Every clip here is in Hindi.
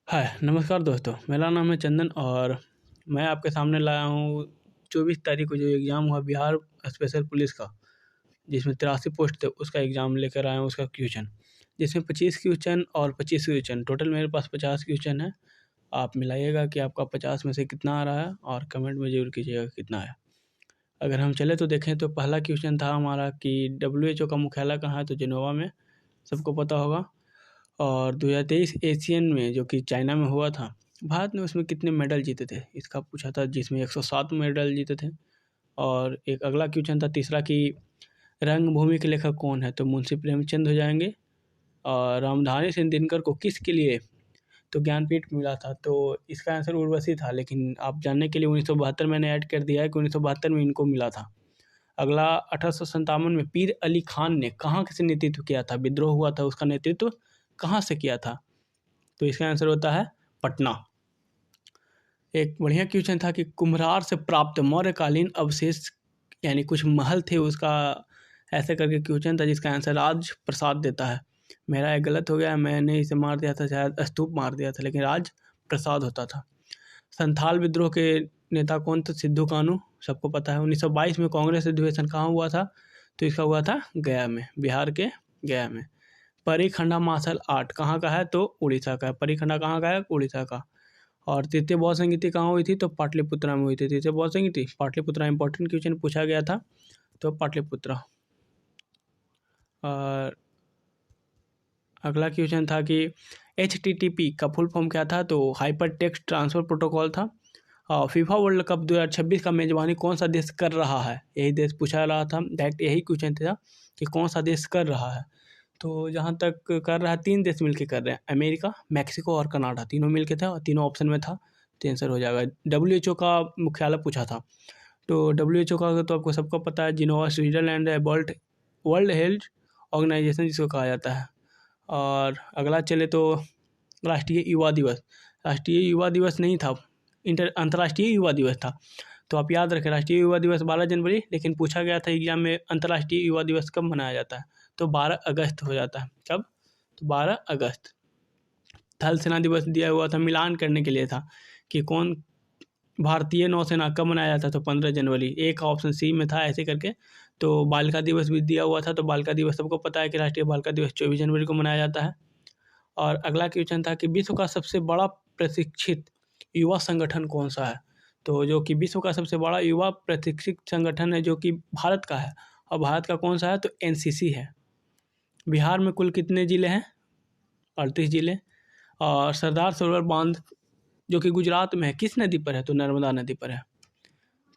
हाय नमस्कार दोस्तों, मेरा नाम है चंदन और मैं आपके सामने लाया हूँ 24 तारीख को जो एग्ज़ाम हुआ बिहार स्पेशल पुलिस का, जिसमें 83 पोस्ट थे, उसका एग्ज़ाम लेकर आया हूँ उसका क्वेश्चन, जिसमें 25 क्वेश्चन और 25 क्वेश्चन टोटल मेरे पास 50 क्वेश्चन है। आप मिलाइएगा कि आपका 50 में से कितना आ रहा है और कमेंट में ज़रूर कीजिएगा कितना है। अगर हम चले तो देखें तो पहला क्वेश्चन था हमारा कि WHO का मुख्यालय कहाँ है, तो जेनेवा में, सबको पता होगा। और 2023 एशियन में जो कि चाइना में हुआ था, भारत ने उसमें कितने मेडल जीते थे, इसका पूछा था, जिसमें 107 मेडल जीते थे। और एक अगला क्वेश्चन था तीसरा कि रंगभूमि के लेखक कौन है, तो मुंशी प्रेमचंद हो जाएंगे। और रामधारी सिंह दिनकर को किसके लिए तो ज्ञानपीठ मिला था, तो इसका आंसर उर्वशी था, लेकिन आप जानने के लिए 1972 मैंने ऐड कर दिया है कि 1972 में इनको मिला था। अगला 1857 में पीर अली खान ने कहाँ से नेतृत्व किया था, विद्रोह हुआ था, उसका नेतृत्व कहाँ से किया था, तो इसका आंसर होता है पटना। एक बढ़िया क्वेश्चन था कि कुम्हरार से प्राप्त मौर्यकालीन अवशेष यानी कुछ महल थे उसका, ऐसे करके क्वेश्चन था, जिसका आंसर राज प्रसाद देता है। मेरा एक गलत हो गया, मैंने इसे मार दिया था, शायद स्तूप मार दिया था, लेकिन राज प्रसाद होता था। संथाल विद्रोह के नेता कौन थे, सिद्धू कानू, सबको पता है। 1922 में कांग्रेस अधिवेशन कहाँ हुआ था, तो इसका हुआ था गया में, बिहार के गया में। परिखंडा मार्शल आर्ट कहाँ का है, तो उड़ीसा का है। परिखंडा कहाँ का है, उड़ीसा का। और तृतीय बौद्ध संगीति कहाँ हुई थी, तो पाटलिपुत्रा में हुई थी। तृतीय बौद्ध संगीति पाटलिपुत्रा, इंपॉर्टेंट क्वेश्चन पूछा गया था, तो पाटलिपुत्रा। और अगला क्वेश्चन था कि HTTP का फुल फॉर्म क्या था, तो हाइपर टेक्स्ट ट्रांसफर प्रोटोकॉल था। फीफा वर्ल्ड कप 2026 का मेजबानी कौन सा देश कर रहा है, यही देश पूछा रहा था, डायरेक्ट यही क्वेश्चन था कि कौन सा देश कर रहा है। तो जहाँ तक कर रहा है, 3 देश मिलके कर रहे हैं, अमेरिका, मैक्सिको और कनाडा, तीनों मिलके थे और तीनों ऑप्शन में था, तो आंसर हो जाएगा। WHO का मुख्यालय पूछा था, तो WHO का तो आपको सबको पता है, जिनोवा स्विट्जरलैंड है। वर्ल्ड हेल्थ ऑर्गेनाइजेशन जिसको कहा जाता है। और अगला चले तो राष्ट्रीय युवा दिवस, राष्ट्रीय युवा दिवस नहीं था, अंतर्राष्ट्रीय युवा दिवस था। तो आप याद रखें, राष्ट्रीय युवा दिवस 12 जनवरी, लेकिन पूछा गया था एग्जाम में अंतर्राष्ट्रीय युवा दिवस कब मनाया जाता है, तो 12 अगस्त हो जाता है। कब, तो 12 अगस्त। थल सेना दिवस दिया हुआ था, मिलान करने के लिए था कि कौन भारतीय नौसेना कब मनाया जाता है, तो 15 जनवरी, एक ऑप्शन सी में था ऐसे करके। तो बालिका दिवस भी दिया हुआ था, तो बालिका दिवस सबको पता है कि राष्ट्रीय बालिका दिवस 24 जनवरी को मनाया जाता है। और अगला क्वेश्चन था कि विश्व का सबसे बड़ा प्रशिक्षित युवा संगठन कौन सा है, तो जो कि विश्व का सबसे बड़ा युवा प्रशिक्षित संगठन है जो कि भारत का है, और भारत का कौन सा है, तो NCC है। बिहार में कुल कितने ज़िले हैं, 38 ज़िले। और सरदार सरोवर बांध जो कि गुजरात में है, किस नदी पर है, तो नर्मदा नदी पर है।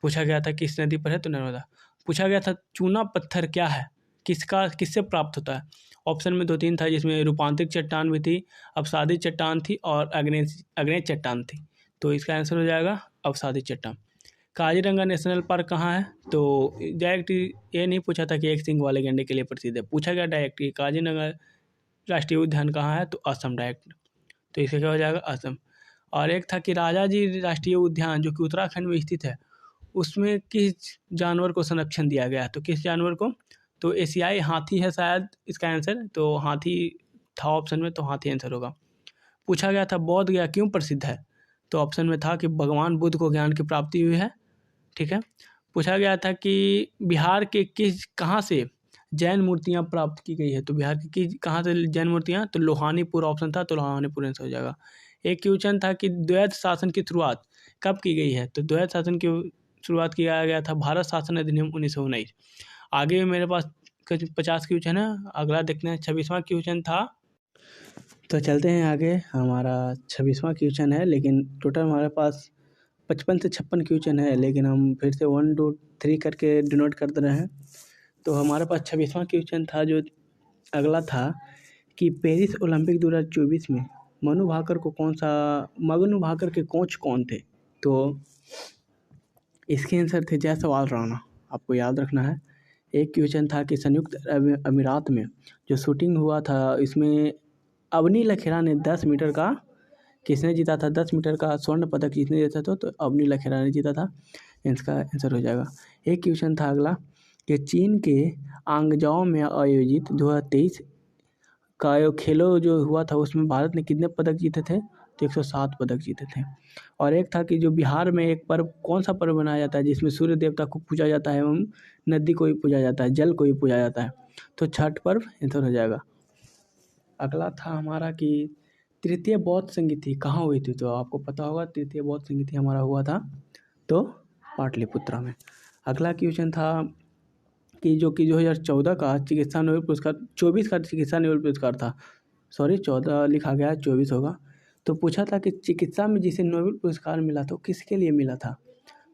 पूछा गया था किस नदी पर है, तो नर्मदा। पूछा गया था चूना पत्थर क्या है, किससे प्राप्त होता है। ऑप्शन में 2-3 था, जिसमें रूपांतरित चट्टान भी थी, अवसादी चट्टान थी और अग्नेय चट्टान थी, तो इसका आंसर हो जाएगा अवसादी चट्टान। काजीरंगा नेशनल पार्क कहाँ है, तो डायरेक्ट ये नहीं पूछा था कि एक सींग वाले गैंडे के लिए प्रसिद्ध है, पूछा गया डायरेक्ट कि काजीरंगा राष्ट्रीय उद्यान कहाँ है, तो असम डायरेक्ट, तो इसका क्या हो जाएगा, असम। और एक था कि राजाजी राष्ट्रीय उद्यान जो कि उत्तराखंड में स्थित है, उसमें किस जानवर को संरक्षण दिया गया है, तो किस जानवर को, तो एशियाई हाथी है शायद इसका आंसर, तो हाथी था ऑप्शन में, तो हाथी आंसर होगा। पूछा गया था बोध गया क्यों प्रसिद्ध है, तो ऑप्शन में था कि भगवान बुद्ध को ज्ञान की प्राप्ति हुई है, ठीक है। पूछा गया था कि बिहार के कहाँ से जैन मूर्तियाँ प्राप्त की गई है, तो बिहार की कहाँ से जैन मूर्तियाँ, तो लोहानीपुर ऑप्शन था, तो लोहानीपुर आंसर हो जाएगा। एक क्वेश्चन था कि द्वैत शासन की शुरुआत कब की गई है, तो द्वैत शासन की शुरुआत किया गया था भारत शासन अधिनियम 1919। आगे मेरे पास 50 क्वेश्चन है, अगला देखते हैं 26वां क्वेश्चन था, तो चलते हैं आगे। हमारा 26वां क्वेश्चन है, लेकिन टोटल हमारे पास 55 से 56 क्वेश्चन है, लेकिन हम फिर से 1 2 3 करके डिनोट कर दे रहे हैं। तो हमारे पास 26वां क्वेश्चन था, जो अगला था कि पेरिस ओलंपिक 2024 में मनु भाकर के कोच कौन थे, तो इसके आंसर थे जयसवाल राणा, आपको याद रखना है। एक क्वेश्चन था कि संयुक्त अमीरात में जो शूटिंग हुआ था, इसमें अवनी लखेरा ने 10 मीटर का किसने जीता था, 10 मीटर का स्वर्ण पदक किसने जीता था, तो अवनी लखेरा ने जीता था, इसका आंसर हो जाएगा। एक क्वेश्चन था अगला कि चीन के आंगजाओ में आयोजित 2023 का खेलो जो हुआ था, उसमें भारत ने कितने पदक जीते थे, तो 107 पदक जीते थे। और एक था कि जो बिहार में एक पर्व, कौन सा पर्व मनाया जाता है जिसमें सूर्य देवता को पूजा जाता है एवं नदी को भी पूजा जाता है, जल को भी पूजा जाता है, तो छठ पर्व आंसर हो जाएगा। अगला था हमारा कि तृतीय बौद्ध संगीति कहाँ हुई थी, तो आपको पता होगा तृतीय बौद्ध संगीति हमारा हुआ था तो पाटलिपुत्रा में। अगला क्वेश्चन था कि जो कि 2014 का चिकित्सा नोबेल पुरस्कार, 24 का चिकित्सा नोबेल पुरस्कार था, सॉरी 14 लिखा गया है, 24 होगा। तो पूछा था कि चिकित्सा में जिसे नोबेल पुरस्कार मिला तो किसके लिए मिला था,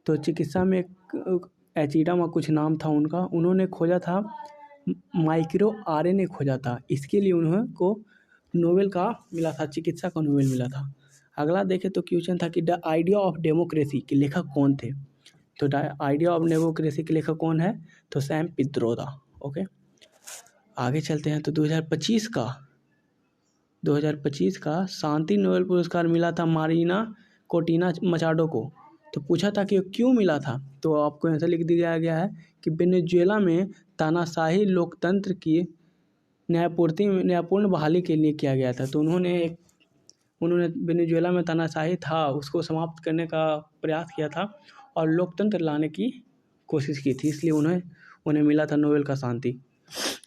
तो चिकित्सा में एक एचिडामा कुछ नाम था उनका, उन्होंने खोजा था, माइक्रो आरएनए खोजा था, इसके लिए उन्होंने को नोबेल का मिला था, चिकित्सा का नोबेल मिला था। अगला देखें तो क्वेश्चन था कि द आइडिया ऑफ डेमोक्रेसी के लेखक कौन थे, तो द आइडिया ऑफ डेमोक्रेसी के लेखक कौन है, तो सैम पित्रोदा। ओके, आगे चलते हैं। तो 2025 का शांति नोबेल पुरस्कार मिला था मारिना कोर्टिना मचाडो को। तो पूछा था कि क्यों मिला था, तो आपको आंसर लिख दिया गया है कि वेनेजुएला में तानाशाही लोकतंत्र की न्यायपूर्ण बहाली के लिए किया गया था। तो उन्होंने वेनेजुएला में तानाशाही था उसको समाप्त करने का प्रयास किया था और लोकतंत्र लाने की कोशिश की थी, इसलिए उन्हें मिला था नोबेल का शांति।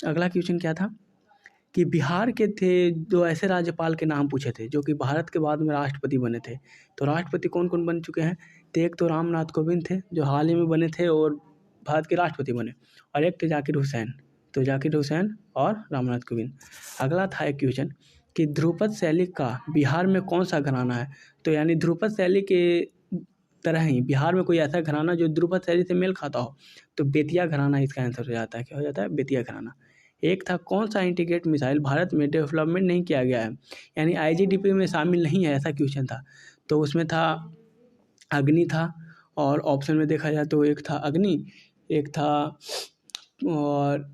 अगला क्वेश्चन क्या था कि बिहार के थे जो ऐसे राज्यपाल के नाम पूछे थे जो कि भारत के बाद में राष्ट्रपति बने थे। तो राष्ट्रपति कौन कौन बन चुके हैं, तो एक तो रामनाथ कोविंद थे जो हाल ही में बने थे और भारत के राष्ट्रपति बने, और एक थे जाकिर हुसैन, तो जाकिर हुसैन और रामनाथ कोविंद। अगला था एक क्वेश्चन कि ध्रुपद शैली का बिहार में कौन सा घराना है, तो यानी ध्रुपद शैली के तरह ही बिहार में कोई ऐसा घराना जो ध्रुपद शैली से मेल खाता हो, तो बेतिया घराना इसका आंसर हो जाता है। क्या हो जाता है, बेतिया घराना। एक था कौन सा इंटीग्रेटेड मिसाइल भारत में डेवलपमेंट नहीं किया गया है, यानी आईजीडीपी में शामिल नहीं है, ऐसा क्वेश्चन था। तो उसमें था अग्नि था, और ऑप्शन में देखा जाए तो एक था अग्नि, एक था और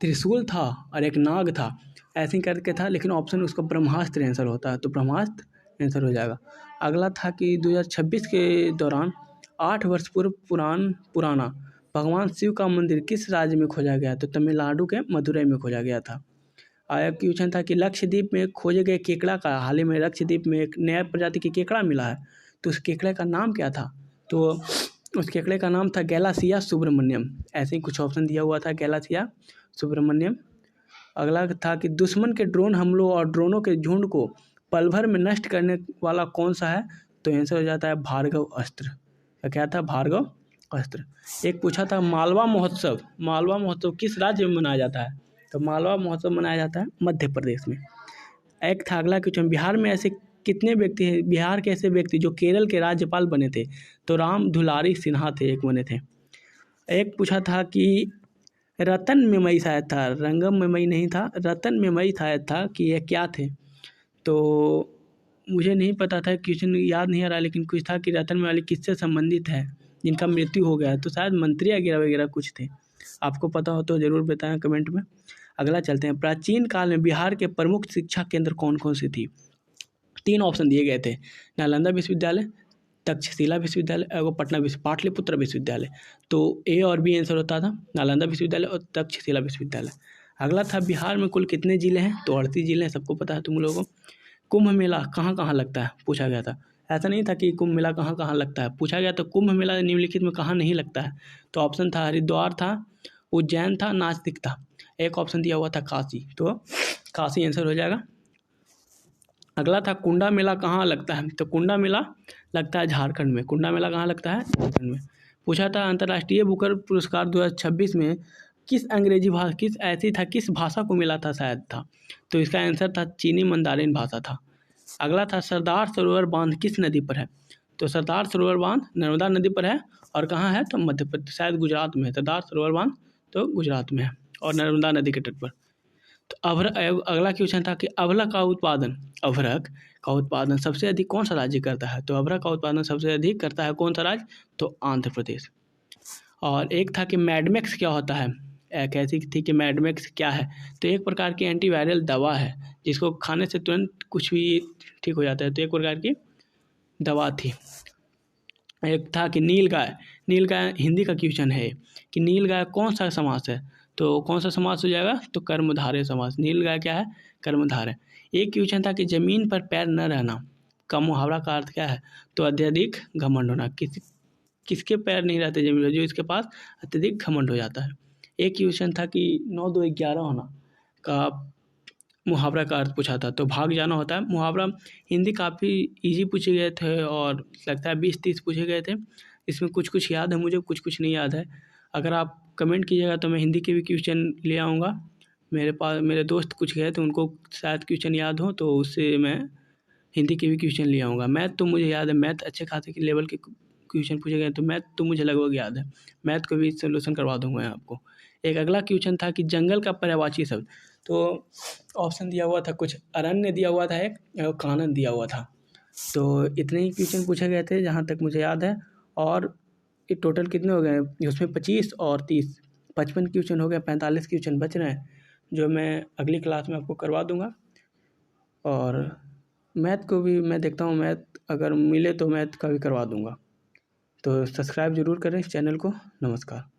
त्रिशूल था, और एक नाग था, ऐसे ही करके था, लेकिन ऑप्शन उसका ब्रह्मास्त्र आंसर होता है, तो ब्रह्मास्त्र आंसर हो जाएगा। अगला था कि 2026 के दौरान 8 वर्ष पूर्व पुराना भगवान शिव का मंदिर किस राज्य में खोजा गया, तो तमिलनाडु के मदुरई में खोजा गया था। आया क्वेश्चन था कि लक्षद्वीप में खोजे गए केकड़ा का, हाल ही में लक्षद्वीप में एक नया प्रजाति की केकड़ा मिला है, तो उस केकड़े का नाम क्या था, तो उस केकड़े का नाम था गैलासिया सुब्रमण्यम, ऐसे ही कुछ ऑप्शन दिया हुआ था, गैलासिया सुब्रमण्यम। अगला था कि दुश्मन के ड्रोन हमलों और ड्रोनों के झुंड को पल भर में नष्ट करने वाला कौन सा है, तो आंसर हो जाता है भार्गव अस्त्र। क्या था, भार्गव अस्त्र। एक पूछा था मालवा महोत्सव किस राज्य में मनाया जाता है, तो मालवा महोत्सव मनाया जाता है मध्य प्रदेश में। एक था अगला क्वेश्चन, बिहार में ऐसे कितने व्यक्ति हैं, बिहार के ऐसे व्यक्ति जो केरल के राज्यपाल बने थे, तो राम दुलारी सिन्हा थे, एक बने थे। एक पूछा था कि रतन मेमई शायद था, रंगम मेमई नहीं था, रतन मेमई शायद था कि ये क्या थे, तो मुझे नहीं पता था, क्वेश्चन याद नहीं आ रहा, लेकिन कुछ था कि रतन मेमई किससे संबंधित है जिनका मृत्यु हो गया है, तो शायद मंत्री वगैरह कुछ थे, आपको पता हो तो ज़रूर बताएं कमेंट में। अगला चलते हैं, प्राचीन काल में बिहार के प्रमुख शिक्षा केंद्र कौन कौन सी थी, 3 ऑप्शन दिए गए थे, नालंदा विश्वविद्यालय, तक्षशिला विश्वविद्यालय और पाटलिपुत्र विश्वविद्यालय। तो ए और बी आंसर होता था, नालंदा विश्वविद्यालय और तक्षशिला विश्वविद्यालय। अगला था बिहार में कुल कितने जिले हैं, तो 38 जिले हैं, सबको पता है तुम लोगों को। कुंभ मेला कहाँ कहाँ लगता है पूछा गया था, ऐसा नहीं था कि कुंभ मेला कहाँ कहाँ लगता है, पूछा गया तो कुंभ मेला निम्नलिखित में कहाँ नहीं लगता है, तो ऑप्शन था हरिद्वार था, उज्जैन था, नासिक था, एक ऑप्शन दिया हुआ था काशी, तो काशी आंसर हो जाएगा। अगला था कुंडा मेला कहाँ लगता है, तो कुंडा मेला लगता है झारखंड में, कुंडा मेला कहाँ लगता है, झारखंड में। पूछा था अंतर्राष्ट्रीय बुकर पुरस्कार 2026 में किस भाषा को मिला था शायद था, तो इसका आंसर था चीनी मंदारिन भाषा था। अगला था सरदार सरोवर बांध किस नदी पर है, तो सरदार सरोवर बांध नर्मदा नदी पर है, और कहाँ है, तो मध्य प्रदेश, शायद गुजरात में है, सरदार सरोवर बांध तो गुजरात में है और नर्मदा नदी के तट पर। तो अगला क्वेश्चन था कि अभ्रक का उत्पादन सबसे अधिक कौन सा राज्य करता है, तो अभ्रक का उत्पादन सबसे अधिक करता है कौन सा राज्य, तो आंध्र प्रदेश। और एक था कि मैडमेक्स क्या होता है, कैसी थी कि मैडमेक्स क्या है, तो एक प्रकार की एंटीवायरल दवा है जिसको खाने से तुरंत कुछ भी ठीक हो जाता है, तो एक प्रकार की दवा थी। एक था कि नीलगाय हिंदी का क्वेश्चन है कि नीलगाय कौन सा समास है, तो कौन सा समास हो जाएगा, तो कर्मधारय समास, नीलगाय क्या है, कर्मधारय। एक क्वेश्चन था कि ज़मीन पर पैर न रहना का मुहावरा का अर्थ क्या है? तो अत्यधिक घमंड होना। किसके पैर नहीं रहते ज़मीन पर? जो इसके पास अत्यधिक घमंड हो जाता है। एक क्वेश्चन था कि 9 2 11 होना का मुहावरा का अर्थ पूछा था, तो भाग जाना होता है। मुहावरा हिंदी काफ़ी ईजी पूछे गए थे और लगता है 20-30 पूछे गए थे। इसमें कुछ याद है मुझे, कुछ नहीं याद है। अगर आप कमेंट कीजिएगा तो मैं हिंदी के भी क्वेश्चन ले आऊँगा। मेरे दोस्त कुछ गए थे, उनको शायद क्वेश्चन याद हो तो उससे मैं हिंदी के भी क्वेश्चन ले आऊँगा। मैथ तो मुझे याद है, मैथ अच्छे खासे के लेवल के क्वेश्चन पूछे गए, तो मैथ तो मुझे लगभग याद है। मैथ को भी सॉल्यूशन करवा दूँगा मैं आपको। एक अगला क्वेश्चन था कि जंगल का पर्यायवाची शब्द, तो ऑप्शन दिया हुआ था, कुछ अरण्य दिया हुआ था एक, और कानन दिया हुआ था। तो इतने ही क्वेश्चन पूछे गए थे जहाँ तक मुझे याद है। और ये टोटल कितने हो गए? उसमें 25 और 30 55 क्वेश्चन हो गए, 45 क्वेश्चन बच रहे हैं, जो मैं अगली क्लास में आपको करवा दूँगा। और मैथ को भी मैं देखता हूँ, मैथ अगर मिले तो मैथ का भी करवा दूँगा। तो सब्सक्राइब ज़रूर करें इस चैनल को। नमस्कार।